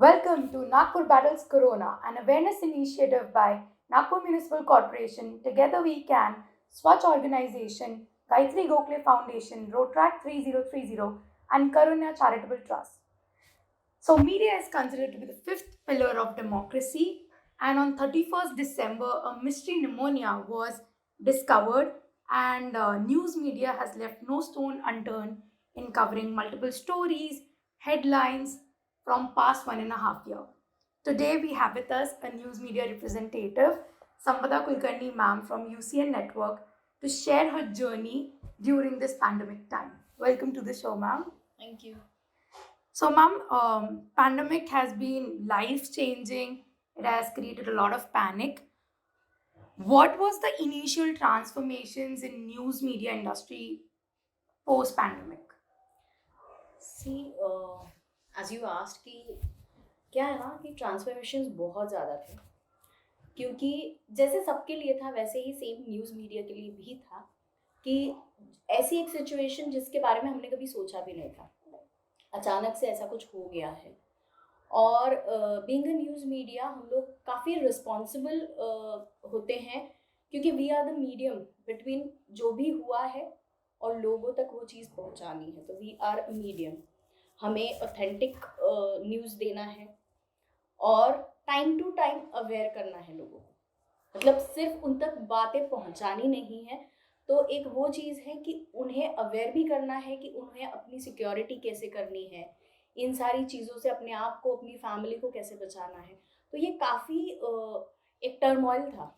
Welcome to Nagpur Battles Corona, an awareness initiative by Nagpur Municipal Corporation. Together we can, Swachh Organization, Gayatri Gokhale Foundation, Rotrack 3030, and Karuna Charitable Trust. So, media is considered to be the fifth pillar of democracy, and on 31st December, a mystery pneumonia was discovered, and news media has left no stone unturned in covering multiple stories, headlines from past 1.5 years. Today, we have with us a news media representative, Sampada Kulkarni ma'am from UCN Network, to share her journey during this pandemic time. Welcome to the show, ma'am. Thank you. So, ma'am, pandemic has been life changing. It has created a lot of panic. What was the initial transformations in news media industry post pandemic? See, as you asked कि क्या है ना कि transformations बहुत ज़्यादा थे, क्योंकि जैसे सबके लिए था वैसे ही सेम न्यूज़ मीडिया के लिए भी था कि ऐसी एक सिचुएशन जिसके बारे में हमने कभी सोचा भी नहीं था, अचानक से ऐसा कुछ हो गया है। और बीइंग अ न्यूज़ मीडिया हम लोग काफ़ी रिस्पॉन्सिबल होते हैं, क्योंकि we are the medium between जो भी हुआ है और लोगों तक वो चीज़ पहुंचानी है। तो वी आर मीडियम, हमें ऑथेंटिक न्यूज़ देना है और टाइम टू टाइम अवेयर करना है लोगों को। मतलब सिर्फ उन तक बातें पहुंचानी नहीं है, तो एक वो चीज़ है कि उन्हें अवेयर भी करना है कि उन्हें अपनी सिक्योरिटी कैसे करनी है, इन सारी चीज़ों से अपने आप को, अपनी फैमिली को कैसे बचाना है। तो ये काफ़ी एक टर्मोइल था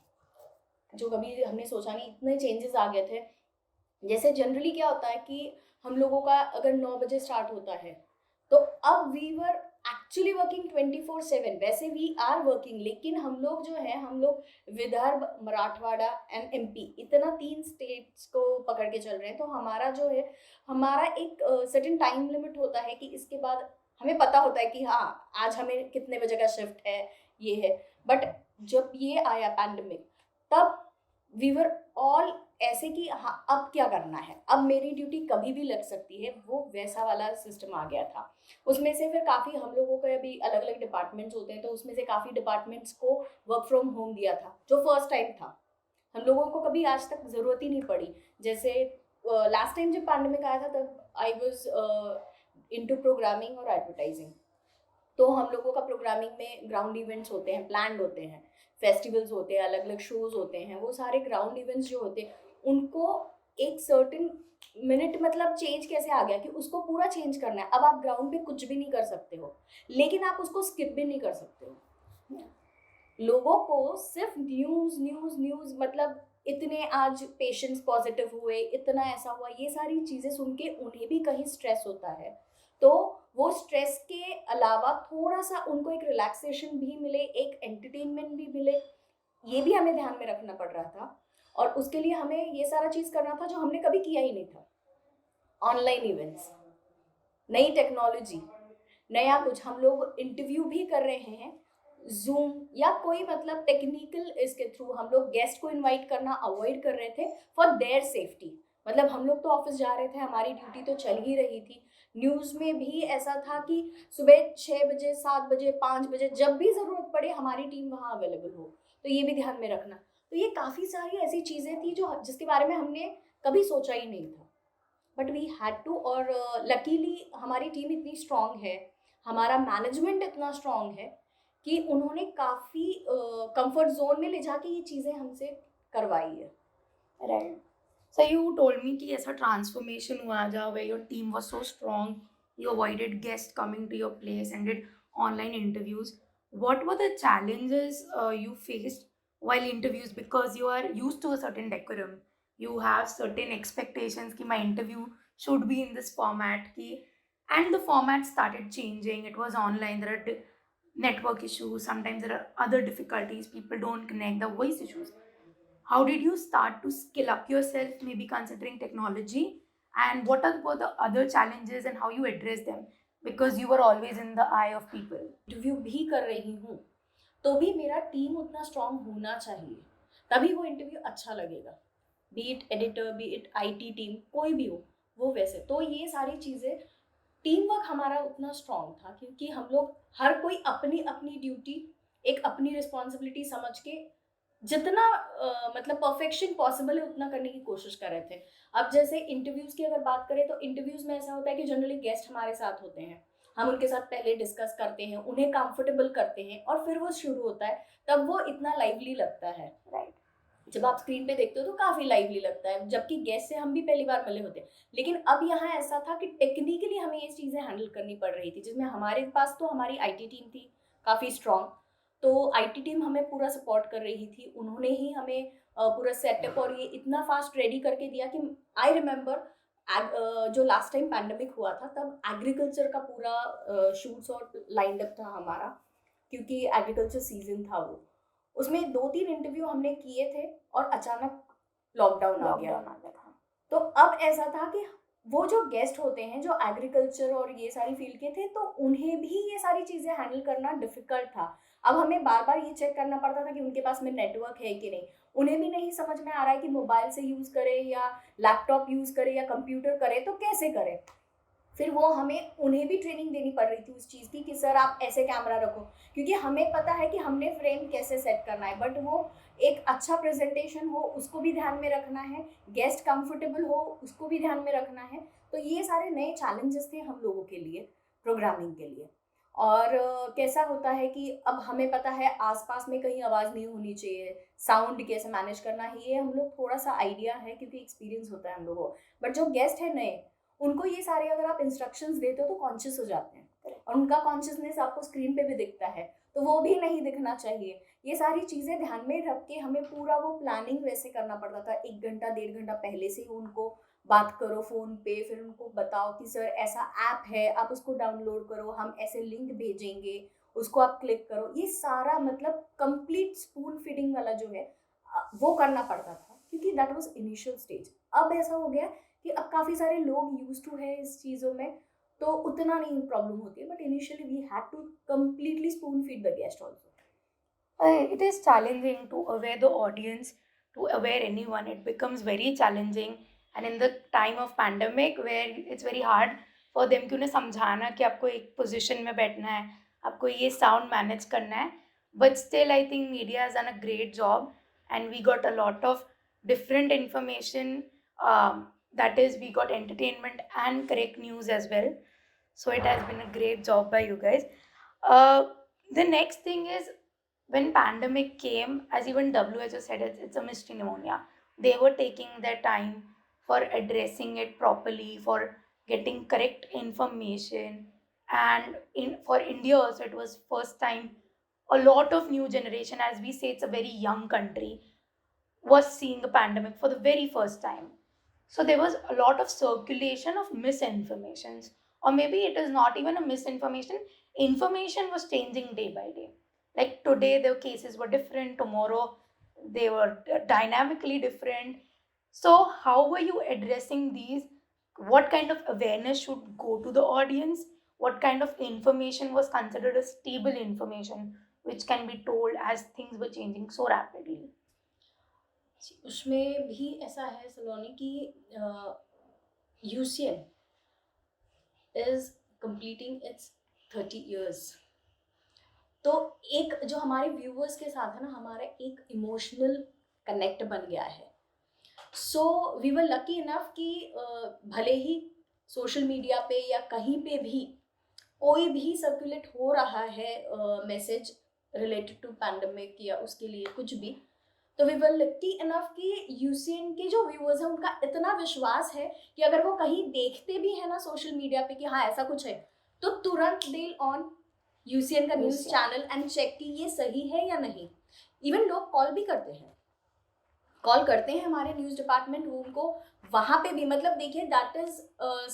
जो कभी हमने सोचा नहीं, इतने चेंजेस आ गए थे। जैसे जनरली क्या होता है कि हम लोगों का अगर 9 बजे स्टार्ट होता है, तो अब वी वर एक्चुअली वर्किंग 24/7। वैसे वी आर वर्किंग, लेकिन हम लोग जो है, हम लोग विदर्भ, मराठवाड़ा एंड एमपी, इतना 3 स्टेट्स को पकड़ के चल रहे हैं। तो हमारा जो है, हमारा एक सर्टेन टाइम लिमिट होता है कि इसके बाद हमें पता होता है कि हाँ, आज हमें कितने बजे का शिफ्ट है, ये है। बट जब ये आया पैंडमिक, तब वी वर ऑल ऐसे कि हाँ, अब क्या करना है, अब मेरी ड्यूटी कभी भी लग सकती है, वो वैसा वाला सिस्टम आ गया था। उसमें से फिर काफ़ी हम लोगों के अभी अलग अलग डिपार्टमेंट्स होते हैं, तो उसमें से काफ़ी डिपार्टमेंट्स को वर्क फ्रॉम होम दिया था, जो फर्स्ट टाइम था। हम लोगों को कभी आज तक ज़रूरत ही नहीं पड़ी। जैसे लास्ट टाइम जब पैंडमिक आया था, तब आई वॉज इनटू प्रोग्रामिंग और एडवर्टाइजिंग। तो हम लोगों का प्रोग्रामिंग में ग्राउंड इवेंट्स होते हैं, प्लान्ड होते हैं, फेस्टिवल्स होते हैं, अलग अलग शोज होते हैं। वो सारे ग्राउंड इवेंट्स जो होते हैं, उनको एक सर्टेन मिनट, मतलब चेंज कैसे आ गया कि उसको पूरा चेंज करना है। अब आप ग्राउंड पे कुछ भी नहीं कर सकते हो, लेकिन आप उसको स्किप भी नहीं कर सकते हो। लोगों को सिर्फ न्यूज न्यूज न्यूज, मतलब इतने आज पेशेंट्स पॉजिटिव हुए, इतना ऐसा हुआ, ये सारी चीजें सुन के उन्हें भी कहीं स्ट्रेस होता है। तो वो स्ट्रेस के अलावा थोड़ा सा उनको एक रिलैक्सेशन भी मिले, एक एंटरटेनमेंट भी मिले, ये भी हमें ध्यान में रखना पड़ रहा था। और उसके लिए हमें ये सारा चीज करना था जो हमने कभी किया ही नहीं था। ऑनलाइन इवेंट्स, नई टेक्नोलॉजी, नया कुछ। हम लोग इंटरव्यू भी कर रहे हैं जूम या कोई, मतलब टेक्निकल इसके थ्रू हम लोग गेस्ट को इनवाइट करना अवॉइड कर रहे थे फॉर देयर सेफ्टी। मतलब हम लोग तो ऑफिस जा रहे थे, हमारी ड्यूटी तो चल ही रही थी। न्यूज़ में भी ऐसा था कि सुबह 6 बजे, 7 बजे, 5 बजे, जब भी ज़रूरत पड़े हमारी टीम वहाँ अवेलेबल हो। तो ये भी ध्यान में रखना। तो ये काफ़ी सारी ऐसी चीज़ें थी जो, जिसके बारे में हमने कभी सोचा ही नहीं था, बट वी हैड टू। और लकीली हमारी टीम इतनी स्ट्रांग है, हमारा मैनेजमेंट इतना स्ट्रांग है कि उन्होंने काफ़ी कंफर्ट जोन में ले जाके ये चीज़ें हमसे करवाई है। Right. So you told me कि ऐसा transformation हुआ जहाँ where your team was so strong, you avoided guests coming to your place and did online interviews. What were the challenges you faced while interviews, because you are used to a certain decorum, you have certain expectations कि my interview should be in this format कि, and the format started changing. It was online. There are network issues. Sometimes there are other difficulties. People don't connect. The voice issues. How did you start to skill up yourself, maybe considering technology, and what were the other challenges and how you address them, because you were always in the eye of people? Interview भी कर रही हूँ, तो भी मेरा team उतना strong होना चाहिए, तभी वो इंटरव्यू अच्छा लगेगा। B it editor, B it IT team, कोई भी हो, वो वैसे। तो ये सारी चीज़ें टीम वर्क हमारा उतना स्ट्रांग था क्योंकि हम लोग हर कोई अपनी अपनी ड्यूटी, एक अपनी रिस्पॉन्सिबिलिटी समझ के जितना मतलब परफेक्शन पॉसिबल है उतना करने की कोशिश कर रहे थे। अब जैसे इंटरव्यूज की अगर बात करें तो इंटरव्यूज में ऐसा होता है कि जनरली गेस्ट हमारे साथ होते हैं, हम उनके साथ पहले डिस्कस करते हैं, उन्हें कंफर्टेबल करते हैं और फिर वो शुरू होता है, तब वो इतना लाइवली लगता है। राइट। जब आप स्क्रीन पे देखते हो तो काफी लाइवली लगता है, जबकि गेस्ट से हम भी पहली बार मिले होते हैं। लेकिन अब यहाँ ऐसा था कि टेक्निकली हमें ये चीजें हैंडल करनी पड़ रही थी, जिसमें हमारे पास तो हमारी आईटी टीम थी काफी स्ट्रांग, तो आईटी टीम हमें पूरा सपोर्ट कर रही थी, उन्होंने ही हमें पूरा सेटअप और ये इतना फास्ट रेडी करके दिया कि आई रिमेम्बर जो लास्ट टाइम पैंडेमिक हुआ था तब एग्रीकल्चर का पूरा शूट्स और लाइंड अप था हमारा, क्योंकि एग्रीकल्चर सीजन था वो। उसमें 2-3 इंटरव्यू हमने किए थे और अचानक लॉकडाउन आ गया था। तो अब ऐसा था कि वो जो गेस्ट होते हैं जो एग्रीकल्चर और ये सारी फील्ड के थे, तो उन्हें भी ये सारी चीज़ें हैंडल करना डिफिकल्ट था। अब हमें बार बार ये चेक करना पड़ता था कि उनके पास में नेटवर्क है कि नहीं, उन्हें भी नहीं समझ में आ रहा है कि मोबाइल से यूज़ करें या लैपटॉप यूज़ करें या कंप्यूटर करें तो कैसे करें। फिर वो हमें उन्हें भी ट्रेनिंग देनी पड़ रही थी उस चीज़ की कि सर आप ऐसे कैमरा रखो, क्योंकि हमें पता है कि हमने फ्रेम कैसे सेट करना है, बट वो एक अच्छा प्रेजेंटेशन हो उसको भी ध्यान में रखना है, गेस्ट कंफर्टेबल हो उसको भी ध्यान में रखना है। तो ये सारे नए चैलेंजेस थे हम लोगों के लिए प्रोग्रामिंग के लिए। और कैसा होता है कि अब हमें पता है आसपास में कहीं आवाज़ नहीं होनी चाहिए, साउंड कैसे मैनेज करना है, ये हम लोग थोड़ा सा आइडिया है क्योंकि एक्सपीरियंस होता है हम लोगों को। बट जो गेस्ट है नए, उनको ये सारे अगर आप इंस्ट्रक्शंस देते हो तो कॉन्शियस हो जाते हैं और उनका कॉन्शियसनेस आपको स्क्रीन पे भी दिखता है, तो वो भी नहीं दिखना चाहिए। ये सारी चीज़ें ध्यान में रख के हमें पूरा वो प्लानिंग वैसे करना पड़ता था, 1 घंटा 1.5 घंटा पहले से ही उनको बात करो फ़ोन पे, फिर उनको बताओ कि सर ऐसा ऐप है आप उसको डाउनलोड करो, हम ऐसे लिंक भेजेंगे, उसको आप क्लिक करो। ये सारा मतलब कंप्लीट स्पून फीडिंग वाला जो है वो करना पड़ता था क्योंकि दैट वाज इनिशियल स्टेज। अब ऐसा हो गया कि अब काफ़ी सारे लोग यूज टू है इस चीज़ों में, तो उतना नहीं प्रॉब्लम होती है, but initially we had to completely spoon feed the guest also. It is challenging to aware the audience, to aware anyone. It becomes very challenging, and in the time of pandemic, where it's very hard for them कि उन्हें समझाना कि आपको एक position में बैठना है, आपको ये sound manage करना है. But still, I think media has done a great job, and we got a lot of different information. That is, we got entertainment and correct news as well. So it has been a great job by you guys. The next thing is, when pandemic came, as even WHO said, it's a mystery pneumonia. They were taking their time for addressing it properly, for getting correct information, and for India also it was first time a lot of new generation, as we say, it's a very young country, was seeing a pandemic for the very first time. So there was a lot of circulation of misinformations, or maybe it is not even a misinformation. Information was changing day by day. Like today, the cases were different. Tomorrow, they were dynamically different. So, how were you addressing these? What kind of awareness should go to the audience? What kind of information was considered as stable information, which can be told as things were changing so rapidly? उसमें भी ऐसा है सलोनी कि UCN is completing it's 30 years। तो एक जो हमारे viewers के साथ है ना, हमारा एक इमोशनल कनेक्ट बन गया है। So we were lucky enough कि भले ही सोशल मीडिया पे या कहीं पे भी कोई भी सर्कुलेट हो रहा है मैसेज रिलेटेड टू पैंडमिक या उसके लिए कुछ भी, तो वी वर लकी इनफ कि यूसीएन के जो व्यूअर्स हैं उनका इतना विश्वास है कि अगर वो कहीं देखते भी है ना सोशल मीडिया पे कि हाँ ऐसा कुछ है, तो तुरंत दे ऑन यूसीएन का न्यूज़ चैनल एंड चेक कि ये सही है या नहीं। इवन लोग कॉल भी करते हैं, कॉल करते हैं हमारे न्यूज़ डिपार्टमेंट रूम को, वहाँ पे भी मतलब देखिए दैट इज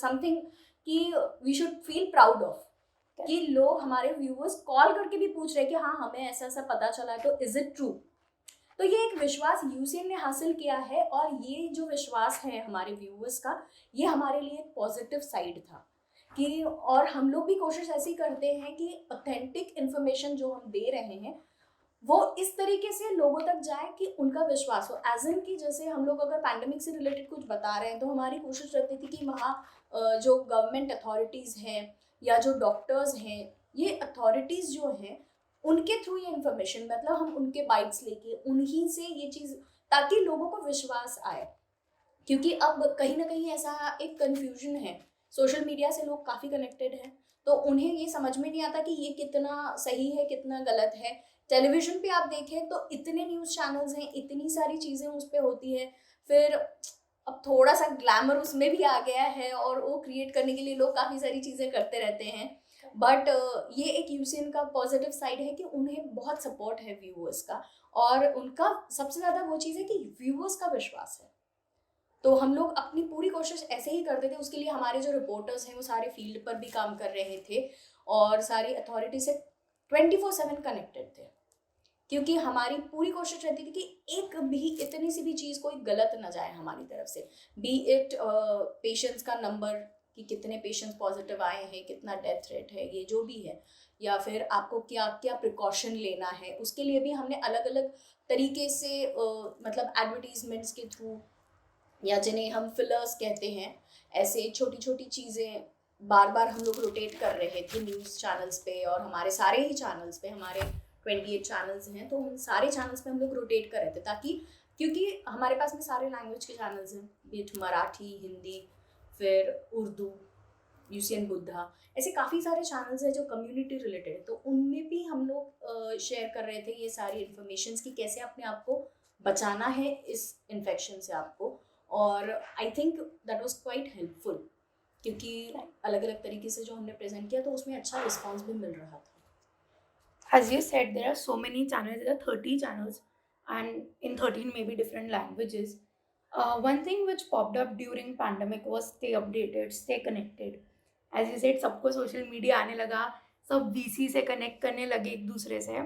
समथिंग कि we should feel proud of कि लोग हमारे व्यूअर्स कॉल करके भी पूछ रहे हैं कि हाँ हमें ऐसा ऐसा पता चला है तो इज इट ट्रू। तो ये एक विश्वास यूसीएन ने हासिल किया है और ये जो विश्वास है हमारे व्यूअर्स का, ये हमारे लिए एक पॉजिटिव साइड था कि, और हम लोग भी कोशिश ऐसी करते हैं कि ऑथेंटिक इन्फॉर्मेशन जो हम दे रहे हैं वो इस तरीके से लोगों तक जाए कि उनका विश्वास हो। एज इन कि जैसे हम लोग अगर पैंडेमिक से रिलेटेड कुछ बता रहे हैं तो हमारी कोशिश रहती थी कि वहाँ जो गवर्नमेंट अथॉरिटीज़ हैं या जो डॉक्टर्स हैं, ये अथॉरिटीज़ जो हैं उनके थ्रू ये इन्फॉर्मेशन, मतलब हम उनके बाइट्स लेके उन्हीं से ये चीज़, ताकि लोगों को विश्वास आए। क्योंकि अब कहीं ना कहीं ऐसा एक कंफ्यूजन है, सोशल मीडिया से लोग काफ़ी कनेक्टेड हैं, तो उन्हें ये समझ में नहीं आता कि ये कितना सही है कितना गलत है। टेलीविजन पे आप देखें तो इतने न्यूज़ चैनल्स हैं, इतनी सारी चीज़ें उस पर होती है, फिर अब थोड़ा सा ग्लैमर उसमें भी आ गया है और वो क्रिएट करने के लिए लोग काफ़ी सारी चीज़ें करते रहते हैं। बट ये एक यूसीएन का पॉजिटिव साइड है कि उन्हें बहुत सपोर्ट है व्यूअर्स का, और उनका सबसे ज़्यादा वो चीज़ है कि व्यूअर्स का विश्वास है। तो हम लोग अपनी पूरी कोशिश ऐसे ही करते थे, उसके लिए हमारे जो रिपोर्टर्स हैं वो सारे फील्ड पर भी काम कर रहे थे और सारी अथॉरिटी से 24/7 कनेक्टेड थे, क्योंकि हमारी पूरी कोशिश रहती थी कि एक भी इतनी सी भी चीज़ कोई गलत ना जाए हमारी तरफ से, बी इट पेशेंट्स का नंबर कि कितने पेशेंट्स पॉजिटिव आए हैं, कितना डेथ रेट है, ये जो भी है, या फिर आपको क्या क्या प्रिकॉशन लेना है, उसके लिए भी हमने अलग अलग तरीके से मतलब एडवर्टीजमेंट्स के थ्रू, या जिन्हें हम फिलर्स कहते हैं, ऐसे छोटी छोटी चीज़ें बार बार हम लोग रोटेट कर रहे थे न्यूज़ चैनल्स पे, और हमारे सारे ही चैनल्स पे, हमारे 28 चैनल्स हैं, तो उन सारे चैनल्स पे हम लोग रोटेट कर रहे थे, ताकि क्योंकि हमारे पास में सारे लैंग्वेज के चैनल्स हैं, बीट मराठी, हिंदी, फिर उर्दू, यूसीएन बुद्धा, ऐसे काफ़ी सारे चैनल्स हैं जो कम्युनिटी रिलेटेड है, तो उनमें भी हम लोग शेयर कर रहे थे ये सारी इन्फॉर्मेशंस कि कैसे अपने आप को बचाना है इस इन्फेक्शन से आपको। और I think that was quite helpful, क्योंकि अलग अलग तरीके से जो हमने प्रेजेंट किया तो उसमें अच्छा रिस्पॉन्स भी मिल रहा था। As you said, there are so many channels. There are 30 channels, and in 13 maybe different languages. One thing which popped up during pandemic was stay updated, stay connected. As you said, सबको social media आने लगा, सब VC से connect करने लगे एक दूसरे से.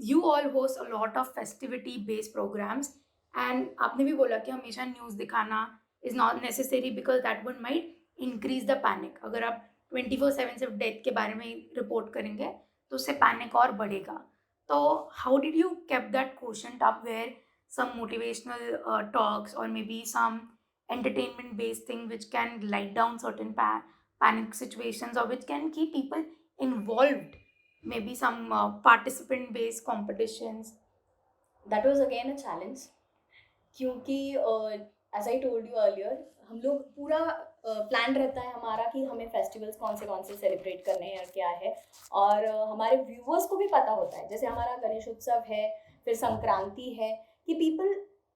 You all host a lot of festivity based programs, and आपने भी बोला कि हमेशा news दिखाना is not necessary because that one might increase the panic. अगर आप 24/7 सिर्फ डेथ के बारे में रिपोर्ट करेंगे तो उससे पैनिक और बढ़ेगा. तो how did you kept that question up where some motivational talks or maybe some entertainment based thing which can light down certain panic situations or which can keep people involved, maybe some participant based competitions? That was again a challenge, क्योंकि as I told you earlier, हम लोग पूरा plan रहता है हमारा कि हमें festivals कौन से सेलिब्रेट करने हैं और क्या है, और हमारे व्यूवर्स को भी पता होता है, जैसे हमारा गणेश उत्सव है, फिर संक्रांति है, कि पीपल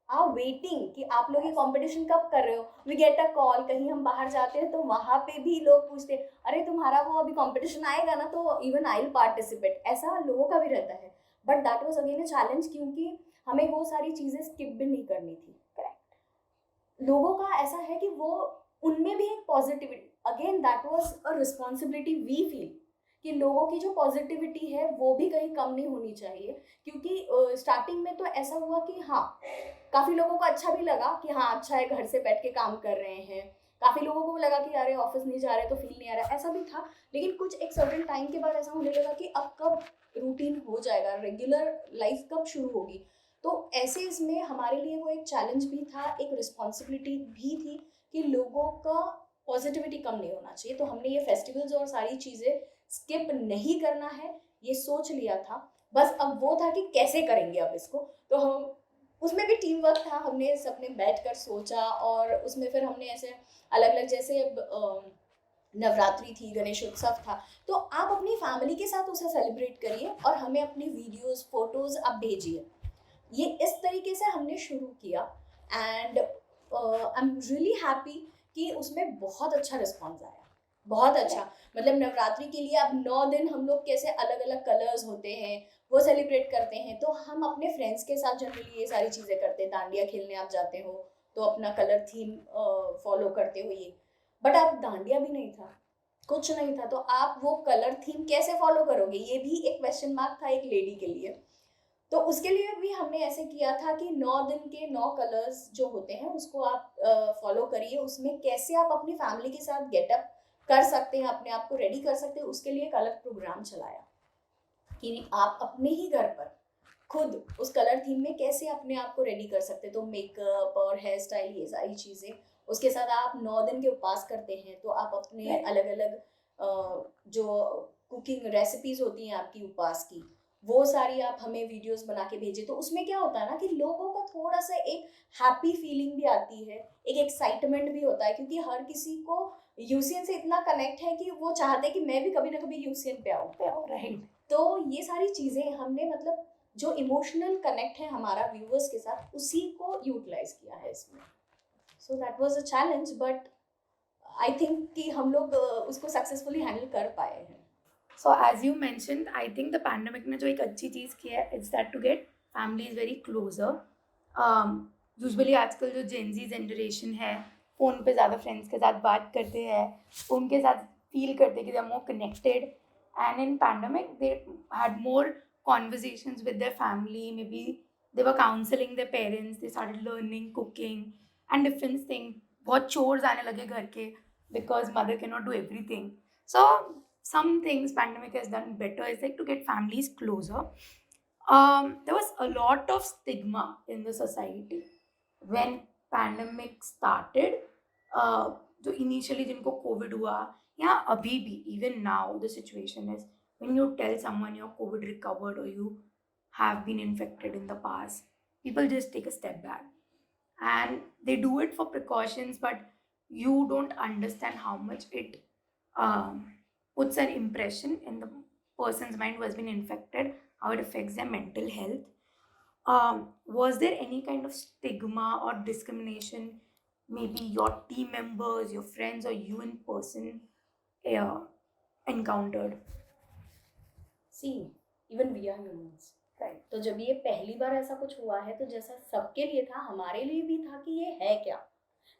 आर वेटिंग कि आप लोग ये कंपटीशन कब कर रहे हो। वी गेट अ कॉल, कहीं हम बाहर जाते हैं तो वहाँ पे भी लोग पूछते हैं, अरे तुम्हारा वो अभी कंपटीशन आएगा ना, तो इवन आई विल पार्टिसिपेट, ऐसा लोगों का भी रहता है। But that was again a challenge, क्योंकि हमें वो सारी चीज़ें स्किप भी नहीं करनी थी। लोगों का ऐसा है कि वो, उनमें भी एक positivity, again that was a responsibility we feel, कि लोगों की जो पॉजिटिविटी है वो भी कहीं कम नहीं होनी चाहिए, क्योंकि स्टार्टिंग में तो ऐसा हुआ कि हाँ, काफ़ी लोगों को अच्छा भी लगा कि हाँ अच्छा है, घर से बैठ के काम कर रहे हैं, काफ़ी लोगों को लगा कि अरे ऑफिस नहीं जा रहे तो फील नहीं आ रहा, ऐसा भी था। लेकिन कुछ एक सर्टेन टाइम के बाद ऐसा होने लगा कि अब कब रूटीन हो जाएगा, रेगुलर लाइफ कब शुरू होगी। तो ऐसे इसमें हमारे लिए वो एक चैलेंज भी था, एक रिस्पॉन्सिबिलिटी भी थी कि लोगों का पॉजिटिविटी कम नहीं होना चाहिए। तो हमने ये फेस्टिवल्स और सारी चीज़ें स्किप नहीं करना है, ये सोच लिया था। बस अब वो था कि कैसे करेंगे अब इसको, तो हम उसमें भी टीम वर्क था, हमने सबने बैठ कर सोचा, और उसमें फिर हमने ऐसे अलग अलग, जैसे नवरात्रि थी, गणेश उत्सव था, तो आप अपनी फैमिली के साथ उसे सेलिब्रेट करिए और हमें अपनी वीडियोस फोटोज़ आप भेजिए। ये इस तरीके से हमने शुरू किया, and I am really happy कि उसमें बहुत अच्छा रिस्पॉन्स आया, बहुत अच्छा। मतलब नवरात्रि के लिए अब 9 दिन हम लोग कैसे अलग अलग कलर्स होते हैं वो सेलिब्रेट करते हैं, तो हम अपने फ्रेंड्स के साथ जनरली ये सारी चीज़ें करते हैं। डांडिया खेलने आप जाते हो तो अपना कलर थीम फॉलो करते हो ये, बट आप डांडिया भी नहीं था, कुछ नहीं था, तो आप वो कलर थीम कैसे फॉलो करोगे, ये भी एक क्वेश्चन मार्क था एक लेडी के लिए। तो उसके लिए भी हमने ऐसे किया था कि 9 दिन के 9 कलर्स जो होते हैं उसको आप फॉलो करिए, उसमें कैसे आप अपनी फैमिली के साथ गेटअप कर सकते हैं, अपने आप को रेडी कर सकते हैं, उसके लिए एक अलग प्रोग्राम चलाया कि आप अपने ही घर पर खुद उस कलर थीम में कैसे अपने आप को रेडी कर सकते हैं। तो मेकअप और हेयर स्टाइल, ये सारी चीज़ें, उसके साथ आप 9 दिन के उपवास करते हैं, तो आप अपने Right. अलग अलग जो कुकिंग रेसिपीज होती हैं आपकी उपवास की, वो सारी आप हमें वीडियोस बना के भेजें। तो उसमें क्या होता है ना कि लोगों को थोड़ा सा एक हैप्पी फीलिंग भी आती है, एक एक्साइटमेंट भी होता है, क्योंकि हर किसी को यूसीएन से इतना कनेक्ट है कि वो चाहते हैं कि मैं भी कभी ना कभी यूसीएन पे आऊँ। राइट। तो ये सारी चीज़ें हमने मतलब जो इमोशनल कनेक्ट है हमारा व्यूअर्स के साथ, उसी को यूटिलाइज किया है इसमें। So that was a challenge, but I think कि हम लोग उसको सक्सेसफुली हैंडल कर पाए हैं। So as you mentioned, I think the pandemic ने जो एक अच्छी चीज़ की है, it's that to get families very closer. Usually आजकल जो Gen Z जनरेशन है, फ़ोन पे ज़्यादा फ्रेंड्स के साथ बात करते हैं, उनके साथ फील करते हैं कि they are more connected. And in pandemic, they had more conversations with their family. Maybe they were counseling their parents. They started learning cooking and different things. बहुत chores आने लगे घर के because mother cannot do everything. So some things pandemic has done better is like to get families closer. There was a lot of stigma in the society when pandemic started. जो initially जिनको COVID हुआ या अभी भी even now the situation is when you tell someone you're COVID recovered or you have been infected in the past, people just take a step back and they do it for precautions, but you don't understand how much it puts an impression in the person's mind who has been infected, how it affects their mental health. Was there any kind of stigma or discrimination, maybe your team members, your friends, or you in person encountered? See even we are humans, Right. तो जब ये पहली बार ऐसा कुछ हुआ है, तो जैसा सबके लिए था, हमारे लिए भी था कि ये है क्या,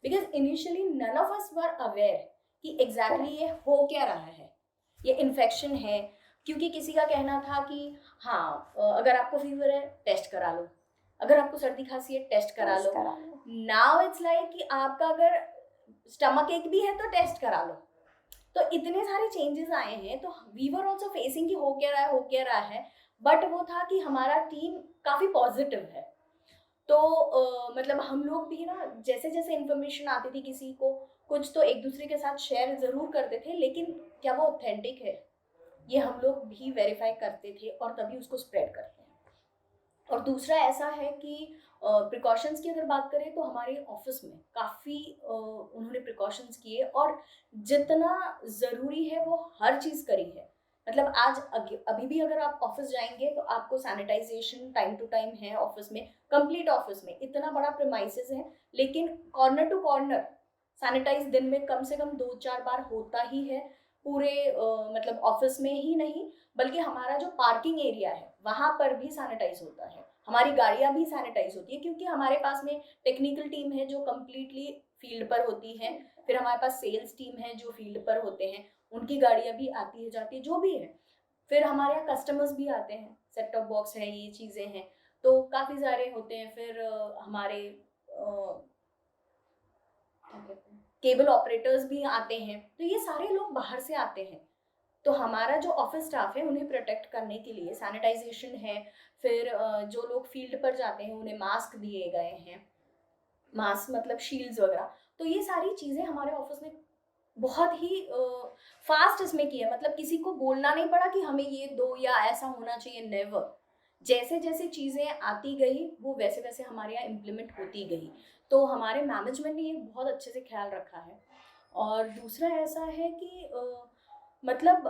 because initially none of us were aware कि एग्जैक्टली ये हो क्या रहा है, ये इन्फेक्शन है। क्योंकि किसी का कहना था कि हाँ अगर आपको फीवर है टेस्ट करा लो, अगर आपको सर्दी खांसी है टेस्ट करा लो। नाउ इट्स लाइक कि आपका अगर स्टमक एक भी है तो टेस्ट करा लो। तो इतने सारे चेंजेस आए हैं, तो वी वर ऑल्सो फेसिंग कि हो क्या रहा है, बट वो था कि हमारा टीम काफ़ी पॉजिटिव है। तो मतलब हम लोग भी ना जैसे जैसे इन्फॉर्मेशन आती थी किसी को, कुछ तो एक दूसरे के साथ शेयर ज़रूर करते थे, लेकिन क्या वो ऑथेंटिक है ये हम लोग भी वेरीफाई करते थे और तभी उसको स्प्रेड करते हैं। और दूसरा ऐसा है कि प्रिकॉशंस की अगर बात करें तो हमारे ऑफिस में काफ़ी उन्होंने प्रिकॉशंस किए, और जितना ज़रूरी है वो हर चीज़ करी है। मतलब आज अभी भी अगर आप ऑफिस जाएंगे तो आपको सैनिटाइजेशन टाइम टू टाइम है ऑफिस में, कंप्लीट ऑफिस में। इतना बड़ा प्रीमाइसेस है, लेकिन कॉर्नर टू कॉर्नर सैनिटाइज दिन में कम से कम 2-4 बार होता ही है। पूरे मतलब ऑफिस में ही नहीं, बल्कि हमारा जो पार्किंग एरिया है वहाँ पर भी सैनिटाइज होता है, हमारी गाड़ियाँ भी सैनिटाइज होती है, क्योंकि हमारे पास में टेक्निकल टीम है जो कम्प्लीटली फील्ड पर होती है, फिर हमारे पास सेल्स टीम है जो फील्ड पर होते हैं, उनकी गाड़ियाँ भी आती है जाती है जो भी है। फिर हमारे यहाँ कस्टमर्स भी आते हैं, सेट टॉप बॉक्स है, ये चीज़ें हैं, तो काफ़ी सारे होते हैं। फिर हमारे केबल ऑपरेटर्स भी आते हैं, तो ये सारे लोग बाहर से आते हैं। तो हमारा जो ऑफिस स्टाफ है उन्हें प्रोटेक्ट करने के लिए सैनिटाइजेशन है। फिर जो लोग फील्ड पर जाते हैं उन्हें मास्क दिए गए हैं, मास्क मतलब शील्ड्स वगैरह। तो ये सारी चीज़ें हमारे ऑफिस में बहुत ही फास्ट इसमें की है, मतलब किसी को बोलना नहीं पड़ा कि हमें ये दो या ऐसा होना चाहिए, नेवर। जैसे जैसे चीज़ें आती गई वो वैसे वैसे हमारे यहाँ इम्प्लीमेंट होती गई। तो हमारे मैनेजमेंट ने ये बहुत अच्छे से ख्याल रखा है। और दूसरा ऐसा है कि मतलब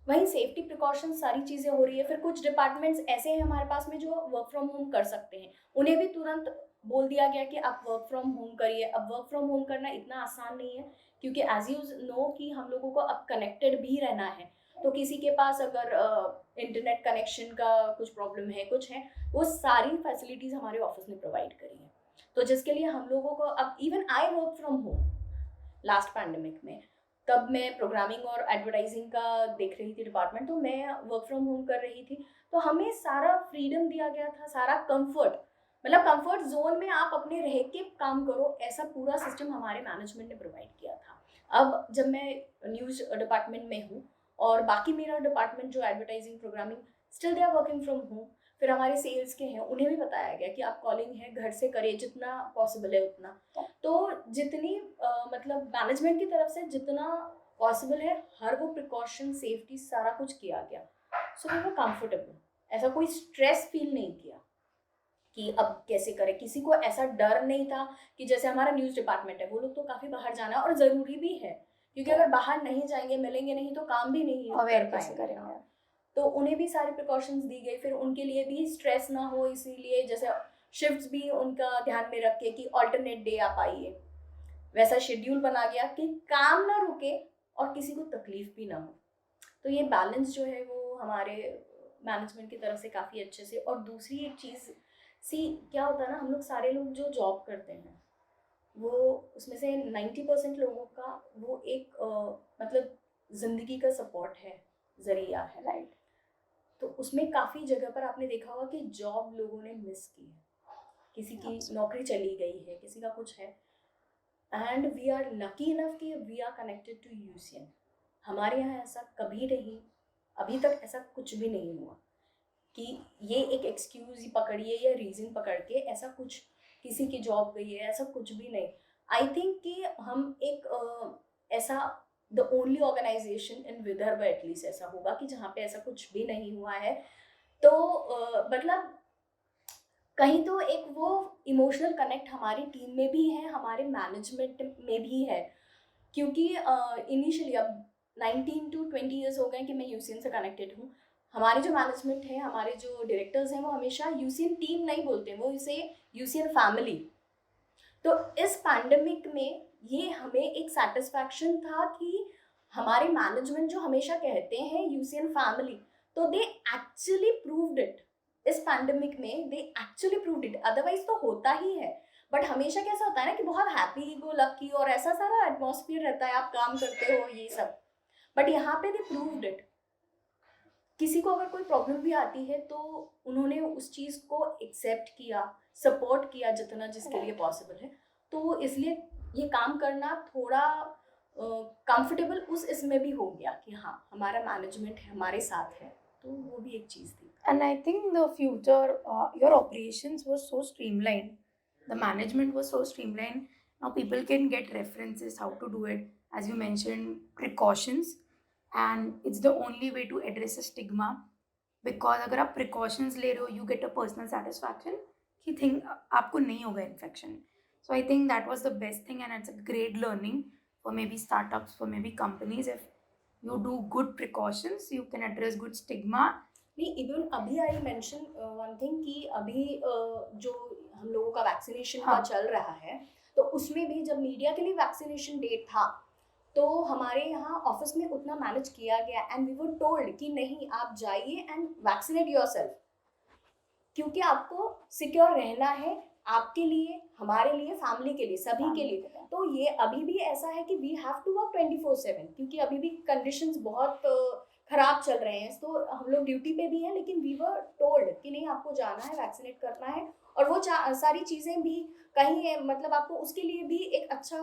वहीं सेफ्टी प्रिकॉशंस सारी चीज़ें हो रही है। फिर कुछ डिपार्टमेंट्स ऐसे हैं हमारे पास में जो वर्क फ्रॉम होम कर सकते हैं, उन्हें भी तुरंत बोल दिया गया कि आप वर्क फ्रॉम होम करिए। अब वर्क फ्रॉम होम करना इतना आसान नहीं है, क्योंकि एज यू नो कि हम लोगों को अब कनेक्टेड भी रहना है। तो किसी के पास अगर इंटरनेट कनेक्शन का कुछ प्रॉब्लम है, कुछ है, वो सारी फैसिलिटीज़ हमारे ऑफिस ने प्रोवाइड करी है। तो जिसके लिए हम लोगों को अब even I work from home last pandemic में, तब मैं प्रोग्रामिंग और एडवर्टाइजिंग का देख रही थी डिपार्टमेंट, तो मैं वर्क फ्रॉम होम कर रही थी। तो हमें सारा फ्रीडम दिया गया था, सारा कंफर्ट, मतलब कंफर्ट जोन में आप अपने रह के काम करो, ऐसा पूरा सिस्टम हमारे मैनेजमेंट ने प्रोवाइड किया था। अब जब मैं न्यूज़ डिपार्टमेंट में हूँ और बाकी मेरा डिपार्टमेंट जो advertising programming, still they are working from home. फिर हमारे सेल्स के हैं, उन्हें भी बताया गया कि आप कॉलिंग है घर से करिए जितना पॉसिबल है उतना। तो जितनी मतलब मैनेजमेंट की तरफ से जितना पॉसिबल है हर वो प्रिकॉशन, सेफ्टी, सारा कुछ किया गया। सो वी वर कंफर्टेबल, ऐसा कोई स्ट्रेस फील नहीं किया कि अब कैसे करें। किसी को ऐसा डर नहीं था कि जैसे हमारा न्यूज़ डिपार्टमेंट है, वो लोग तो काफ़ी बाहर जाना है और ज़रूरी भी है, क्योंकि अगर बाहर नहीं जाएंगे, मिलेंगे नहीं, तो काम भी नहीं अवेयर कर कैसे पाएंगे। करेंगे? तो उन्हें भी सारी प्रिकॉशंस दी गई। फिर उनके लिए भी स्ट्रेस ना हो, इसीलिए जैसे शिफ्ट्स भी उनका ध्यान में रख के कि ऑल्टरनेट डे आप आइए, वैसा शेड्यूल बना गया कि काम ना रुके और किसी को तकलीफ भी ना हो। तो ये बैलेंस जो है वो हमारे मैनेजमेंट की तरफ से काफ़ी अच्छे से। और दूसरी एक चीज़, क्या होता है ना, हम लोग सारे लोग जो जॉब करते हैं वो उसमें से 90% लोगों का वो एक मतलब ज़िंदगी का सपोर्ट है, ज़रिया है। राइट। तो उसमें काफ़ी जगह पर आपने देखा होगा कि जॉब लोगों ने मिस की है, किसी की नौकरी चली गई है, किसी का कुछ है। And we are lucky enough कि we are connected to UCN. हमारे यहाँ ऐसा कभी नहीं, अभी तक ऐसा कुछ भी नहीं हुआ कि ये एक एक्सक्यूज ही पकड़िए या रीज़न पकड़ के ऐसा कुछ किसी की जॉब गई है, ऐसा कुछ भी नहीं। आई थिंक कि हम एक ऐसा the only organisation in Vidarbha at least ऐसा होगा कि जहाँ पे ऐसा कुछ भी नहीं हुआ है। तो मतलब कहीं तो एक वो इमोशनल कनेक्ट हमारी टीम में भी है, हमारे मैनेजमेंट में भी है, क्योंकि इनिशियली अब 19 to 20 ईयर्स हो गए कि मैं यूसीएन से कनेक्टेड हूँ। हमारे जो मैनेजमेंट है, हमारे जो डायरेक्टर्स हैं, वो हमेशा यूसीएन टीम नहीं बोलते, वो इसे यूसीएन फैमिली। तो इस पैंडेमिक में ये हमें एक सेटिस्फैक्शन था कि हमारे मैनेजमेंट जो हमेशा कहते हैं यूसीएन फैमिली, तो दे एक्चुअली प्रूव्ड इट। इस पैंडेमिक में they actually proved it. Otherwise तो होता ही है, बट हमेशा कैसा होता है ना कि बहुत हैप्पी गो लकी और ऐसा सारा एटमॉस्फेयर रहता है, आप काम करते हो ये सब। बट यहाँ पे दे प्रूव्ड इट। किसी को अगर कोई प्रॉब्लम भी आती है तो उन्होंने उस चीज़ को एक्सेप्ट किया, सपोर्ट किया जितना जिसके लिए पॉसिबल है। तो इसलिए ये काम करना थोड़ा कंफर्टेबल उस इसमें भी हो गया कि हाँ हमारा मैनेजमेंट है, हमारे साथ है। तो वो भी एक चीज़ थी। And I think the future, your operations were so streamlined. The management was so streamlined. Now people can get references how to do it. As you mentioned, precautions. And it's the only way to address a stigma. Because अगर आप precautions ले रहे हो, you get a personal satisfaction कि think आपको नहीं होगा infection. So I think that was the best thing, and it's a great learning for maybe startups, for maybe companies. If you do good precautions, you can address good stigma. नहीं, even अभी I mention one thing कि अभी जो हम लोगों का vaccination का हाँ। चल रहा है, तो उसमें भी जब मीडिया के लिए वैक्सीनेशन डेट था तो हमारे यहाँ ऑफिस में उतना मैनेज किया गया एंड वी वर टोल्ड कि नहीं आप जाइए एंड वैक्सीनेट योरसेल्फ, क्योंकि आपको सिक्योर रहना है, आपके लिए, हमारे लिए, फैमिली के लिए, सभी के लिए। तो ये अभी भी ऐसा है कि वी हैव टू वर्क 24/7, क्योंकि अभी भी कंडीशंस बहुत खराब चल रहे हैं। तो हम लोग ड्यूटी पे भी हैं, लेकिन वी वर टोल्ड कि नहीं आपको जाना है, वैक्सीनेट करना है। और वो सारी चीज़ें भी कहीं मतलब आपको उसके लिए भी एक अच्छा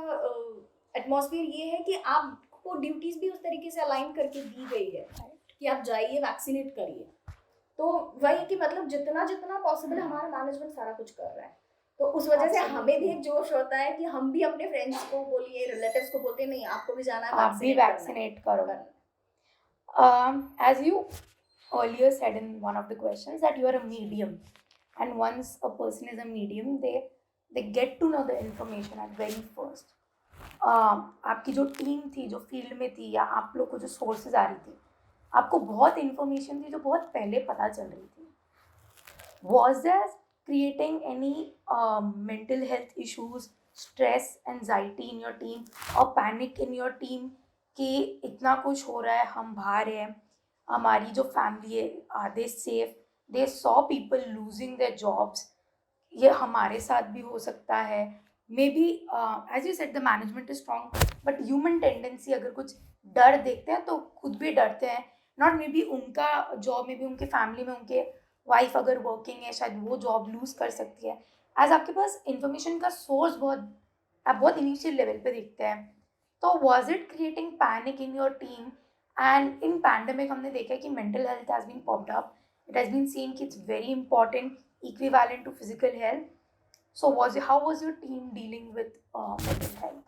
एटमॉस्फेयर ये है कि आपको ड्यूटीज़ भी उस तरीके से अलाइन करके दी गई है कि आप जाइए वैक्सीनेट करिए। तो वही कि मतलब जितना जितना पॉसिबल हमारा मैनेजमेंट सारा कुछ कर रहा है। तो उस वजह से हमें भी एक जोश होता है कि हम भी अपने फ्रेंड्स को बोलिए, रिलेटिव्स को बोलते नहीं आपको भी जाना है, आप भी वैक्सीनेट करो। As you earlier said in one of the questions that you are a medium, and once a person is a medium, they get to know the information at very first. आपकी जो team थी, जो field में थी, या आप लोग को जो सोर्सेज आ रही थी, आपको बहुत इन्फॉर्मेशन थी जो बहुत पहले पता चल रही थी. Was there creating any mental health issues, stress, anxiety in your team, or panic in your team कि इतना कुछ हो रहा है, हम बाहर हैं, हमारी जो फैमिली है, are they safe, they saw people losing their jobs, ये हमारे साथ भी हो सकता है. Maybe as you said the management is strong, but human tendency, अगर कुछ डर देखते हैं तो खुद भी डरते हैं. नॉट मे बी उनका जॉब, मे बी उनके फैमिली में उनके वाइफ अगर वर्किंग है, शायद वो जॉब लूज कर सकती है. एज आपके पास इंफॉर्मेशन का सोर्स बहुत, आप बहुत इनिशियल लेवल पे देखते हैं. तो was it creating panic in your team and in pandemic हमने देखा है कि mental health has been popped up. It has been seen कि it's very important, equivalent to physical health. So how was your team dealing with mental health?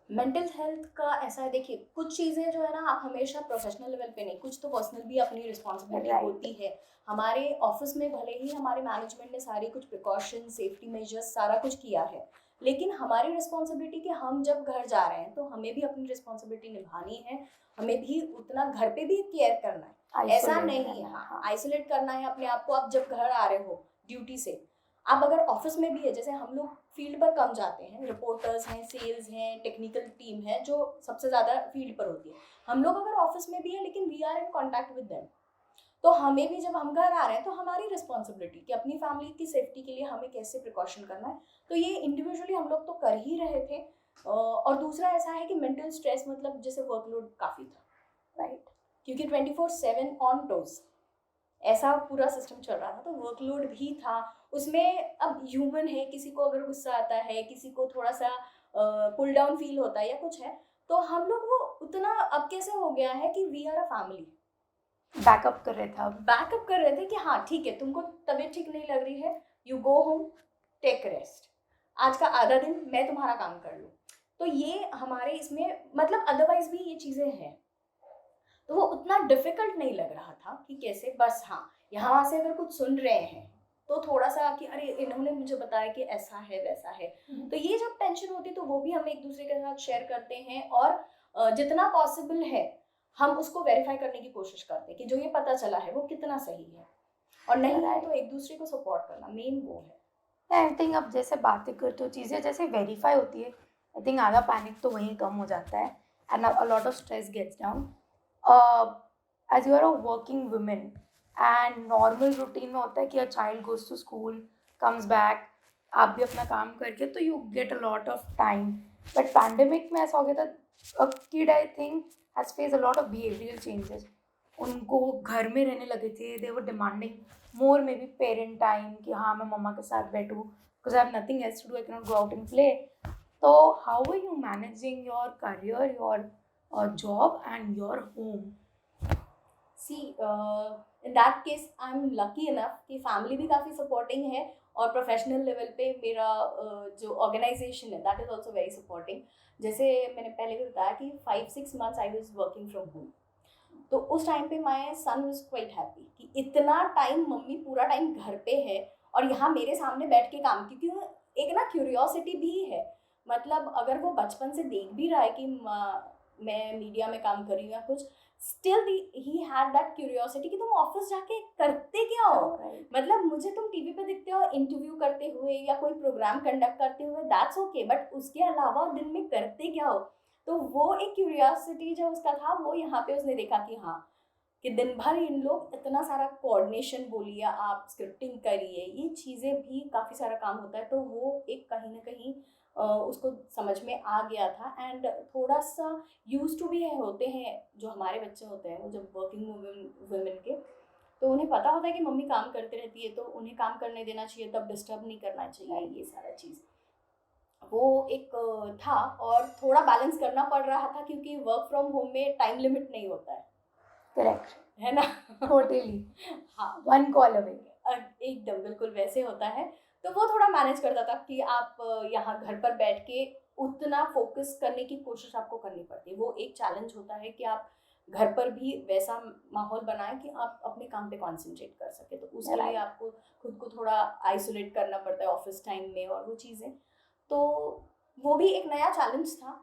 Mental health का ऐसा है, देखिए कुछ चीज़ें जो है ना, आप हमेशा प्रोफेशनल लेवल पे नहीं, कुछ तो पर्सनल भी अपनी रिस्पॉन्सिबिलिटी Right. होती है. हमारे ऑफिस में भले ही हमारे मैनेजमेंट ने सारे कुछ प्रिकॉशन, सेफ्टी मेजर्स सारा कुछ किया है, लेकिन हमारी रिस्पॉन्सिबिलिटी कि हम जब घर जा रहे हैं तो हमें भी अपनी रिस्पॉन्सिबिलिटी निभानी है, हमें भी उतना घर पे भी केयर करना है. ऐसा Isolate नहीं रहना, है, हाँ, हाँ. आइसोलेट करना है अपने आप को. आप जब घर आ रहे हो ड्यूटी से, आप अगर ऑफिस में भी है, जैसे हम लोग फील्ड पर कम जाते हैं, रिपोर्टर्स हैं, सेल्स हैं, टेक्निकल टीम है जो सबसे ज़्यादा फील्ड पर होती है, हम लोग अगर ऑफिस में भी है लेकिन we are in contact with them, तो हमें भी जब हम घर आ रहे हैं तो हमारी रिस्पॉन्सिबिलिटी कि अपनी फैमिली की सेफ्टी के लिए हमें कैसे प्रिकॉशन करना है, तो ये इंडिविजुअली हम लोग तो कर ही रहे थे. और दूसरा ऐसा है कि मेंटल स्ट्रेस, मतलब जैसे वर्कलोड काफ़ी था, राइट, क्योंकि 24/7 ऑन टोज ऐसा पूरा सिस्टम चल रहा था, तो वर्कलोड भी था उसमें. अब ह्यूमन है, किसी को अगर गुस्सा आता है, किसी को थोड़ा सा पुल डाउन फील होता है या कुछ है, तो हम लोग वो उतना अब कैसे हो गया है कि we are a family, backup कर रहे थे अब. बैकअप कर रहे थे कि हाँ ठीक है, तुमको तबीयत ठीक नहीं लग रही है, you go home, take rest, आज का आधा दिन मैं तुम्हारा काम कर लूँ. तो ये हमारे इसमें, मतलब अदरवाइज भी ये चीज़ें हैं, तो वो उतना डिफिकल्ट नहीं लग रहा था कि कैसे, बस हाँ यहाँ से अगर कुछ सुन रहे हैं तो थोड़ा सा कि अरे इन्होंने मुझे बताया कि ऐसा है वैसा है, तो ये जब टेंशन होती तो वो भी हम एक दूसरे के साथ शेयर करते हैं, और जितना पॉसिबल है हम उसको वेरीफाई करने की कोशिश करते हैं कि जो ये पता चला है वो कितना सही है, और नहीं है तो एक दूसरे को सपोर्ट करना, मेन वो है. आई थिंक अब जैसे बातें करते हो, चीज़ें जैसे वेरीफाई होती है, आई थिंक आधा पैनिक तो वहीं कम हो जाता है and a lot of stress gets down. As you are a working women and normal routine में होता है कि a child goes to school, comes back, आप भी अपना काम करके, तो you get a lot of time. But pandemic में ऐसा हो गया था, a kid I think has face a lot of behavioural changes. उनको घर में रहने लगे थे, they were demanding more maybe parent time कि हाँ मैं मम्मा के साथ बैठूँ because I have nothing else to do, I cannot go out and play. So how are you managing your career, your job and your home? See, in that case I'm lucky enough कि family भी काफ़ी supporting है, और professional level पे मेरा जो organisation है that is also very supporting. जैसे मैंने पहले भी बताया कि 5-6 months I was working from home, तो उस टाइम पे my son was quite happy कि इतना टाइम मम्मी पूरा टाइम घर पे है और यहाँ मेरे सामने बैठ के काम, क्योंकि एक ना क्यूरियोसिटी भी है, मतलब अगर वो बचपन से देख भी रहा है कि मैं मीडिया में काम कर रही हूँ या कुछ, still he had that curiosity कि तुम ऑफिस जाके करते क्या हो. मतलब मुझे तुम टीवी पे दिखते हो इंटरव्यू करते हुए या कोई प्रोग्राम कंडक्ट करते हुए, दैट्स ओके, बट उसके अलावा दिन में करते क्या हो. तो वो एक क्यूरियोसिटी जो उसका था, वो यहाँ पे उसने देखा कि हाँ, कि दिन भर इन लोग इतना सारा कोऑर्डिनेशन बोलिए, आप स्क्रिप्टिंग करिए, ये चीज़ें भी काफ़ी सारा काम होता है, तो वो एक कहीं ना कहीं उसको समझ में आ गया था. एंड थोड़ा सा यूज टू भी होते हैं जो हमारे बच्चे होते हैं, वो जब वर्किंग वुमेन के, तो उन्हें पता होता है कि मम्मी काम करती रहती है तो उन्हें काम करने देना चाहिए, तब डिस्टर्ब नहीं करना चाहिए, ये सारा चीज़ वो एक था. और थोड़ा बैलेंस करना पड़ रहा था क्योंकि वर्क फ्रॉम होम में टाइम लिमिट नहीं होता है. करेक्ट है ना. टोटली हाँ, वन कॉल अवे. एकदम बिल्कुल वैसे होता है. तो वो थोड़ा मैनेज करता था कि आप यहाँ घर पर बैठ के उतना फोकस करने की कोशिश आपको करनी पड़ती है. वो एक चैलेंज होता है कि आप घर पर भी वैसा माहौल बनाएं कि आप अपने काम पे कॉन्सेंट्रेट कर सके, तो उसके लिए आपको खुद को थोड़ा आइसोलेट करना पड़ता है ऑफिस टाइम में और वो चीज़ें. तो वो भी एक नया चैलेंज था.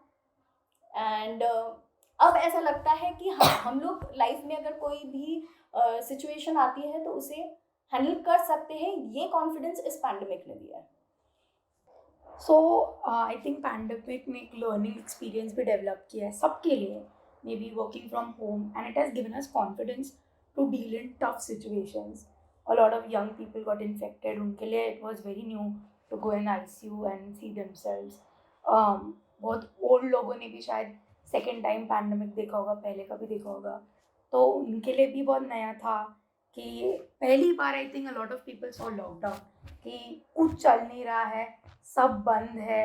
एंड अब ऐसा लगता है कि हाँ, हम लोग लाइफ में अगर कोई भी सिचुएशन आती है तो उसे हैंडल कर सकते हैं, ये कॉन्फिडेंस इस पैंडेमिक ने दिया है. सो आई थिंक पैंडेमिक ने एक लर्निंग एक्सपीरियंस भी डेवलप किया है सबके लिए, maybe working from home, and it has given us confidence to deal in tough situations. A lot of young people got infected, उनके लिए it was very new to go in ICU and see themselves. बहुत old लोगों ने भी शायद second time pandemic देखा होगा, पहले का भी देखा होगा, तो उनके लिए भी बहुत नया था कि पहली बार I think a lot of people saw lockdown कि कुछ चल नहीं रहा है, सब बंद है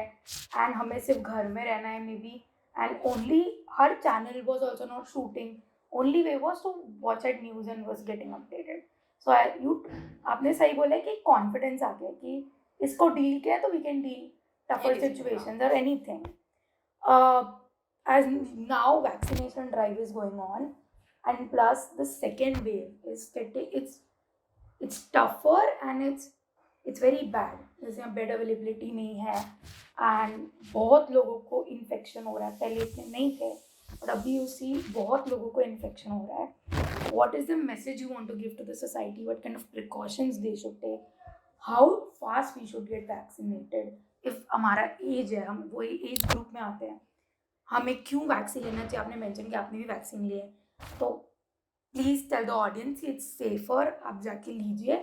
एंड हमें सिर्फ घर में रहना है may be, and only her channel was also not shooting. Only way was to watch at news and was getting updated. So आपने सही बोला है कि कॉन्फिडेंस आ गया कि इसको डील किया तो we can deal tougher Anything, situations or anything. As now vaccination drive is going on, and plus the second wave is getting, it's tougher and it's very bad. जैसे यहाँ बेड अवेलेबिलिटी नहीं है and बहुत लोगों को infection हो रहा है. पहले इतने नहीं थे बट अभी उसी बहुत लोगों को इन्फेक्शन हो रहा है. What is the message you want to give to the society? What kind of precautions they should take? How fast we should get vaccinated? If हमारा एज है, हम वही एज ग्रुप में आते हैं, हमें क्यों वैक्सीन लेना चाहिए? आपने मेंशन कि आपने भी वैक्सीन लिए, तो please tell the audience it's safer, आप जाके लीजिए.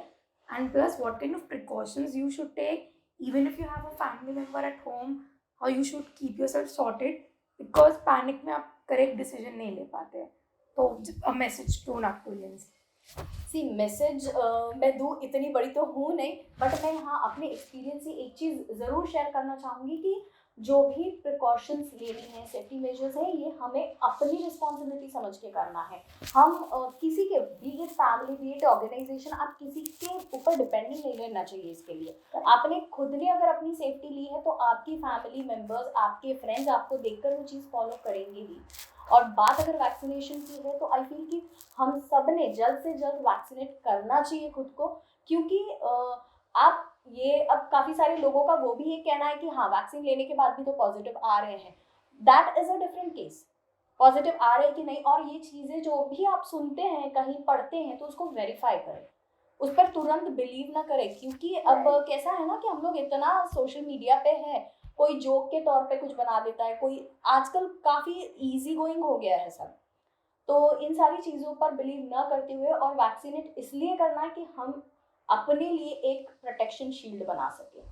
And plus what kind of precautions you should take even if you have a family member at home, how you should keep yourself sorted, because panic में आप correct decision नहीं ले पाते. तो a message to Nagpurians. See message मैं दूँ इतनी बड़ी तो हूँ नहीं, बट मैं हाँ अपने एक्सपीरियंस से एक चीज़ ज़रूर शेयर करना चाहूँगी कि जो भी प्रिकॉशंस लेनी है, सेफ्टी मेजर्स हैं, ये हमें अपनी रिस्पॉन्सिबिलिटी समझ के करना है. हम किसी के be it family be it organisation, आप किसी के ऊपर डिपेंडेंट नहीं रहना चाहिए इसके लिए. आपने खुद ने अगर अपनी सेफ्टी ली है तो आपकी फैमिली मेम्बर्स, आपके फ्रेंड्स आपको देखकर वो चीज़ फॉलो करेंगे ही. और बात अगर वैक्सीनेशन की है तो आई फील कि हम सब ने जल्द से जल्द वैक्सीनेट करना चाहिए खुद को, क्योंकि आप ये अब काफ़ी सारे लोगों का वो भी ये कहना है कि हाँ वैक्सीन लेने के बाद भी तो पॉजिटिव आ रहे हैं. That is a different case. Positive आ रहे हैं कि नहीं, और ये चीज़ें जो भी आप सुनते हैं, कहीं पढ़ते हैं, तो उसको वेरीफाई करें, उस पर तुरंत बिलीव ना करें. क्योंकि अब कैसा है ना कि हम लोग इतना सोशल मीडिया पे है, कोई जोक के तौर पे कुछ बना देता है, कोई आजकल काफ़ी इजी गोइंग हो गया है सब. तो इन सारी चीज़ों पर बिलीव ना करते हुए, और वैक्सीनेट इसलिए करना है कि हम अपने लिए एक प्रोटेक्शन शील्ड बना सकें,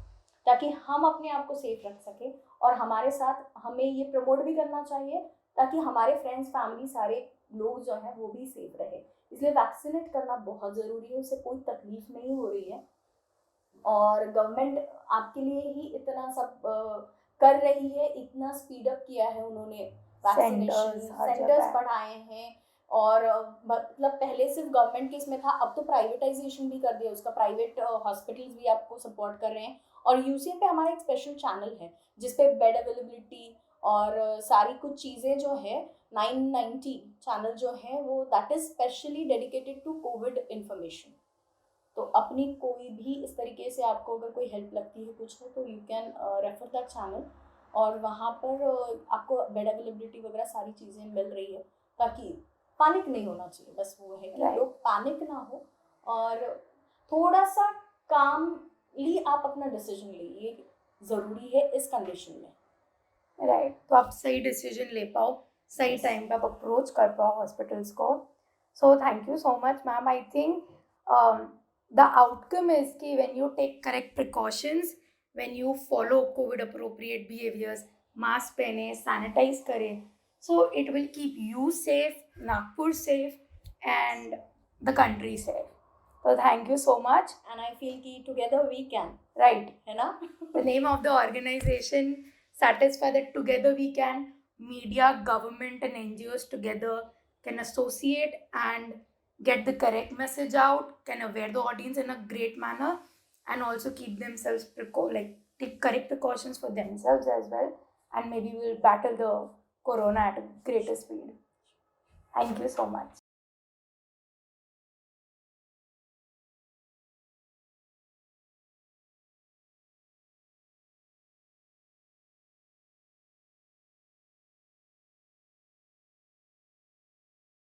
ताकि हम अपने आप को सेफ रख सकें. और हमारे साथ हमें ये प्रमोट भी करना चाहिए ताकि हमारे फ्रेंड्स, फैमिली, सारे लोग जो हैं वो भी सेफ रहे. इसलिए वैक्सीनेट करना बहुत ज़रूरी है, उससे कोई तकलीफ नहीं हो रही है. और गवर्नमेंट आपके लिए ही इतना सब कर रही है, इतना स्पीड अप किया है उन्होंने, वैक्सीनेशन सेंटर्स बढ़ाए हैं. और मतलब पहले सिर्फ गवर्नमेंट के इसमें था, अब तो प्राइवेटाइजेशन भी कर दिया उसका, प्राइवेट हॉस्पिटल्स भी आपको सपोर्ट कर रहे हैं. और यूसीएम पे हमारा एक स्पेशल चैनल है जिसपे बेड अवेलेबिलिटी और सारी कुछ चीज़ें जो है 990 चैनल जो है वो that is specially dedicated to Covid information. तो अपनी कोई भी इस तरीके से आपको अगर कोई हेल्प लगती है कुछ है तो you can refer that channel. और वहाँ पर आपको बेड अवेलेबिलिटी वगैरह सारी चीज़ें मिल रही है, ताकि पैनिक नहीं होना चाहिए. बस वो है कि लोग पैनिक ना हो और थोड़ा सा कामली आप अपना डिसीजन लीजिए, ज़रूरी है इस कंडीशन में. राइट, तो आप सही डिसीजन ले पाओ, सही टाइम पे आप अप्रोच कर पाओ हॉस्पिटल्स को. So thank you so much ma'am. I think the outcome is कि when you take correct precautions, when you follow COVID appropriate behaviors, mask पहने, sanitize करें, so it will keep you safe, Nagpur safe, and the country safe. So thank you so much. And I feel कि together we can. Right. है ना? The name of the organization satisfy that together we can. Media, government and NGOs together can associate and get the correct message out, can aware the audience in a great manner, and also keep themselves take correct precautions for themselves as well, and maybe we'll battle the corona at a greater speed. Thank you so much.